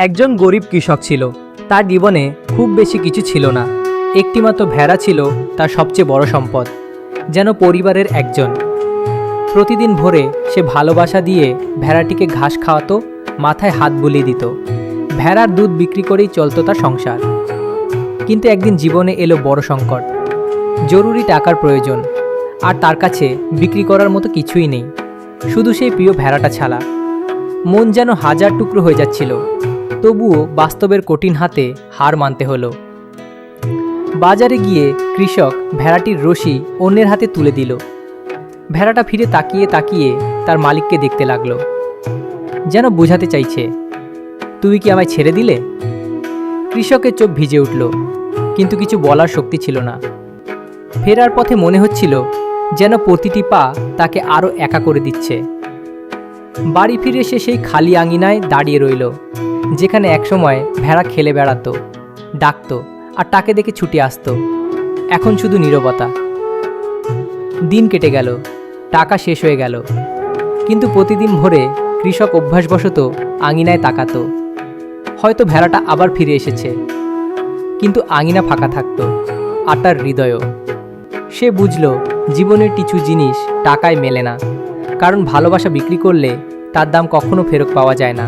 একজন গরিব কৃষক ছিল। তার জীবনে খুব বেশি কিছু ছিল না। একটিমাত্র ভেড়া ছিল তার সবচেয়ে বড় সম্পদ, যেন পরিবারের একজন। প্রতিদিন ভোরে সে ভালোবাসা দিয়ে ভেড়াটিকে ঘাস খাওয়াতো, মাথায় হাত বুলিয়ে দিত। ভেড়ার দুধ বিক্রি করেই চলতো তার সংসার। কিন্তু একদিন জীবনে এলো বড় সংকট। জরুরি টাকার প্রয়োজন, আর তার কাছে বিক্রি করার মতো কিছুই নেই, শুধু সেই প্রিয় ভেড়াটা ছাড়া। মন যেন হাজার টুকরো হয়ে যাচ্ছিল, তবুও বাস্তবের কঠিন হাতে হার মানতে হলো। বাজারে গিয়ে কৃষক ভেড়াটির রশি অন্যের হাতে তুলে দিল। ভেড়াটা ফিরে তাকিয়ে তাকিয়ে তার মালিককে দেখতে লাগলো, যেন বোঝাতে চাইছে, তুই কি আমায় ছেড়ে দিলে? কৃষকের চোখ ভিজে উঠল, কিন্তু কিছু বলার শক্তি ছিল না। ফেরার পথে মনে হচ্ছিল যেন প্রতিটি পা তাকে আরও একা করে দিচ্ছে। বাড়ি ফিরে সে সেই খালি আঙিনায় দাঁড়িয়ে রইল, যেখানে একসময় ভেড়া খেলে বেড়াতো, ডাকতো, আর তাকে দেখে ছুটে আসতো। এখন শুধু নীরবতা। দিন কেটে গেল, টাকা শেষ হয়ে গেল, কিন্তু প্রতিদিন ভোরে কৃষক অভ্যাসবশত আঙিনায় তাকাতো। হয়তো ভেড়াটা আবার ফিরে এসেছে, কিন্তু আঙিনা ফাঁকা থাকতো, আর তার হৃদয়ও। সে বুঝল, জীবনের কিছু জিনিস টাকায় মেলে না, কারণ ভালোবাসা বিক্রি করলে তার দাম কখনো ফেরত পাওয়া যায় না।